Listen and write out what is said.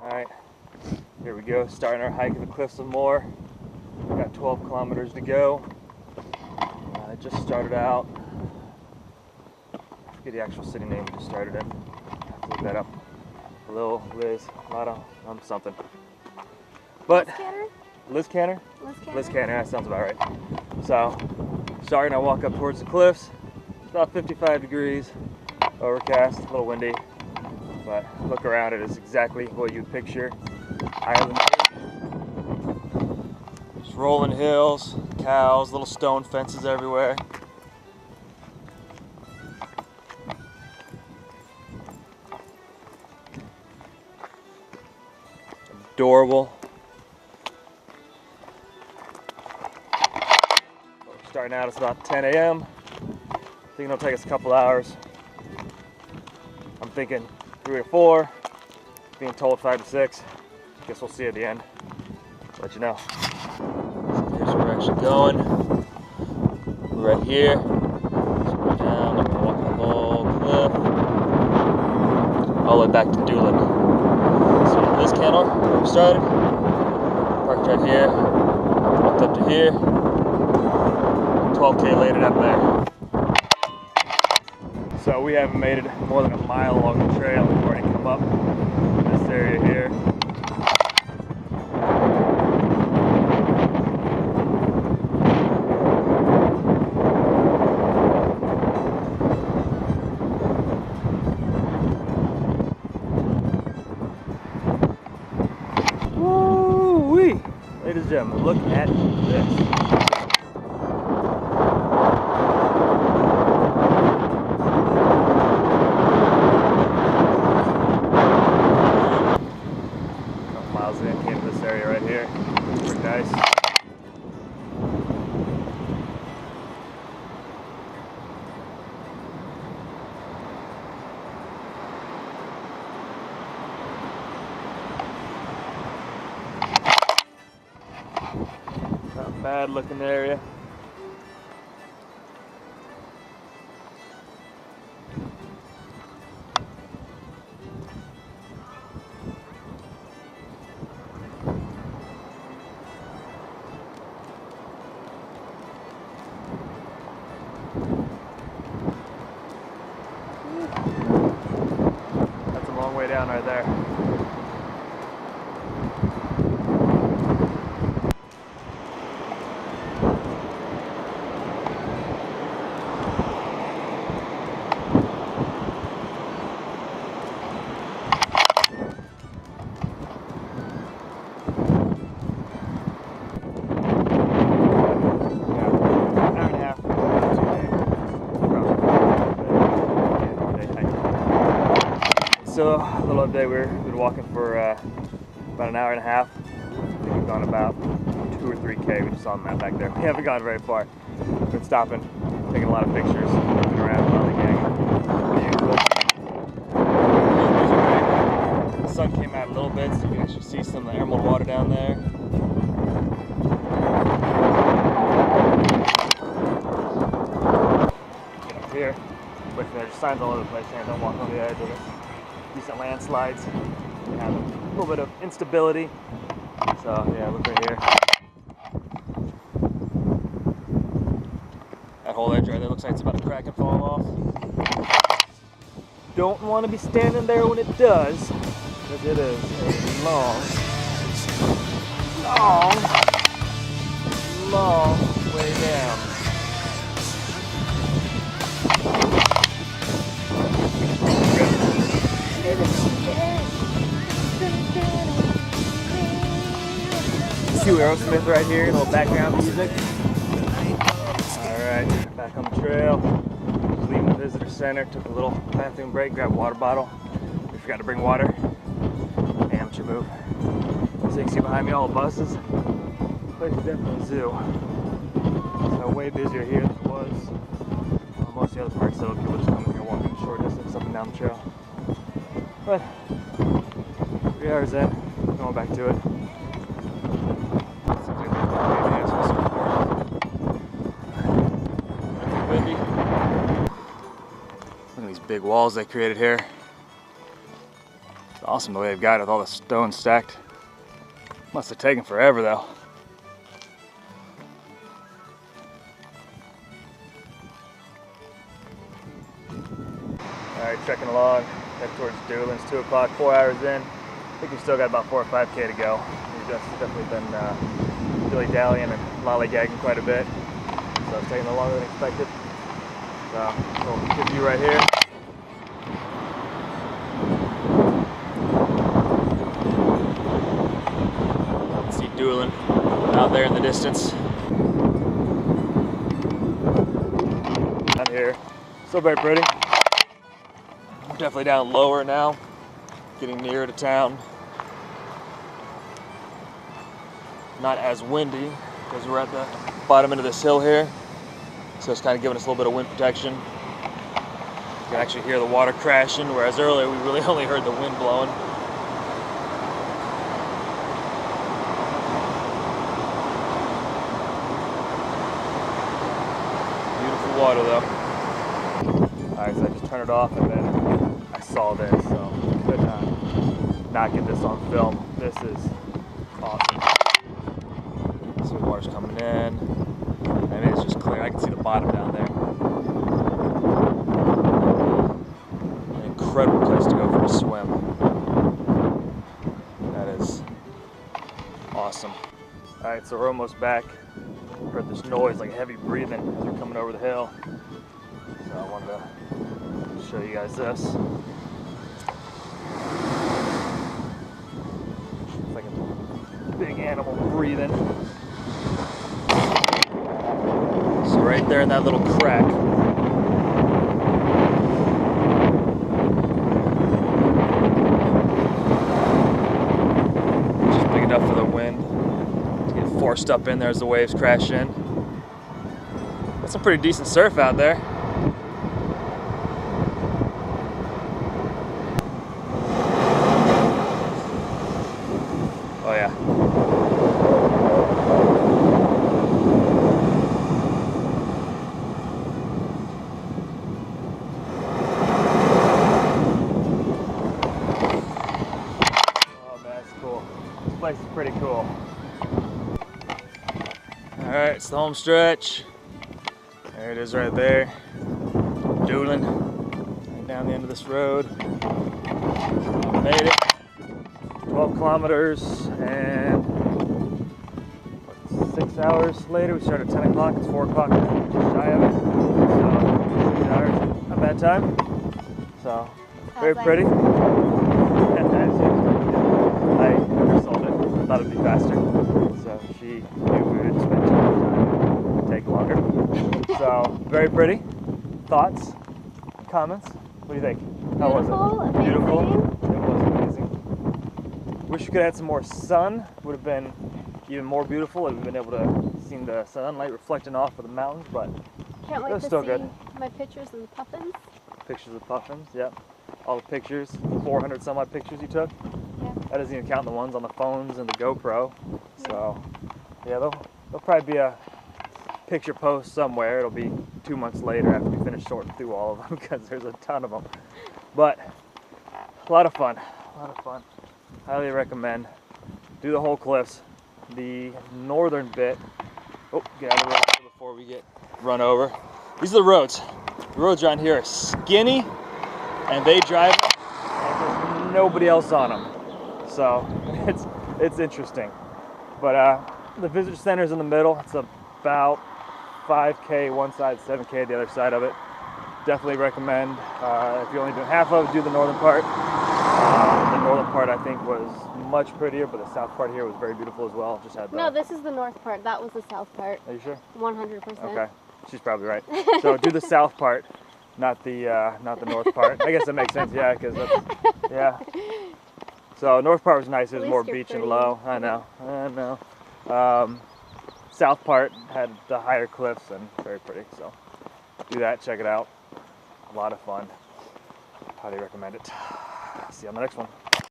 Alright, here we go, starting our hike of the cliffs of Moher. We've got 12 kilometers to go. I just started out, I forget the actual city name we just started in. I have to look that up. Lil, Liz, Lotto, something. But Liz Canner? Liz Canner, that sounds about right. So, starting I walk up towards the cliffs. It's about 55 degrees, overcast, a little windy. But look around, it is exactly what you'd picture. Ireland. Just rolling hills, cows, little stone fences everywhere. Adorable. We're starting out, it's about 10 a.m. I think it'll take us a couple hours. I'm thinking 3 or 4, being told 5 to 6. Guess we'll see at the end. Let you know. Here's where we're actually going. We're right here. So we're down, and we're walking the whole cliff. All the way back to Doolin. So this canal, where we started, parked right here, walked up to here, 12K later up there. So we haven't made it more than a mile along the trail. We've already come up this area here. Woo-wee! Ladies and gentlemen, look at this. Came to this area right here. Pretty nice. Not a bad looking area. That's a long way down right there. So, a little update, we've been walking for about an hour and a half. I think we've gone about 2 or 3K. We just saw the map back there. We haven't gone very far. We've been stopping, taking a lot of pictures, looking around, on the gang. The sun came out a little bit, so you can actually see some of the emerald water down there. Get up here. Wait, there's signs all over the place, and don't walk on the edge of this. Decent landslides, and a little bit of instability. So yeah, look right here. That whole edge right there looks like it's about to crack and fall off. Don't want to be standing there when it does, because it is a long way down. Cue Aerosmith right here, a little background music. Alright, back on the trail. Just leaving the visitor center, took a little bathroom break, grabbed a water bottle. We forgot to bring water. Amateur move. So you can see behind me all the buses. This place is definitely a zoo. So way busier here than it was. Most of the other parks, so people just come in here walking a short distance up and down the trail. But 3 hours in, going back to it. Look at these big walls they created here. Awesome the way they've got it with all the stones stacked. Must have taken forever though. Alright, trekking along, head towards Doolin. It's 2 o'clock, 4 hours in. I think we've still got about 4 or 5K to go. We've definitely been dilly-dallying and lollygagging quite a bit. So it's taking a little longer than expected. So, little good view right here. See Doolin out there in the distance. Down here, still very pretty. We're definitely down lower now, getting nearer to town. Not as windy because we're at the bottom end of this hill here, so it's kind of giving us a little bit of wind protection. You can actually hear the water crashing, whereas earlier we really only heard the wind blowing. Beautiful water though. Alright, so I just turned it off and then I saw this, so I could not get this on film. This is awesome. So the water's coming in. I mean, it's just clear. I can see the bottom down there. An incredible place to go for a swim. That is awesome. Alright, so we're almost back. Heard this noise, like heavy breathing as we're coming over the hill. So I wanted to show you guys this. It's like a big animal breathing. So right there in that little crack. Just big enough for the wind to get forced up in there as the waves crash in. That's some pretty decent surf out there. Oh yeah. Oh man, that's cool. This place is pretty cool. Alright, it's the home stretch. There it is right there. Doolin. Right down the end of this road. Made it. 12 kilometers and what, 6 hours later. We started at 10 o'clock. It's 4 o'clock. Just shy of it. So 6 hours. Not a bad time. So very pretty. I undersold it. I thought it'd be faster. So she knew we would spend too much time. It'd take longer. So very pretty. Thoughts? Comments? What do you think? How was it? Beautiful. It was amazing. Wish we could have had some more sun. Would have been even more beautiful if we'd been able to see the sunlight reflecting off of the mountains, but can't wait it was to still see good. My pictures of the puffins. Pictures of puffins, yep. All the pictures, 400 some odd pictures you took. Yeah. That doesn't even count the ones on the phones and the GoPro. So yeah, there'll probably be a picture post somewhere. It'll be 2 months later after we finish sorting through all of them because there's a ton of them. But a lot of fun, a lot of fun. Highly recommend. Do the whole cliffs. The northern bit. Oh, get out of the road before we get run over. These are the roads. The roads around here are skinny, and they drive, and there's nobody else on them. So it's interesting. But the visitor center's in the middle. It's about 5K one side, 7K the other side of it. Definitely recommend. If you're only doing half of it, do the northern part. The northern part I think was much prettier, but the south part here was very beautiful as well. Just had No, this is the north part. That was the south part. Are you sure? 100%. Okay, she's probably right. So do the south part, not the north part. I guess that makes sense. Yeah, because yeah. So north part was nice. It was more beach and low. I know. South part had the higher cliffs and very pretty. So do that. Check it out. A lot of fun. Highly recommend it. See you on the next one.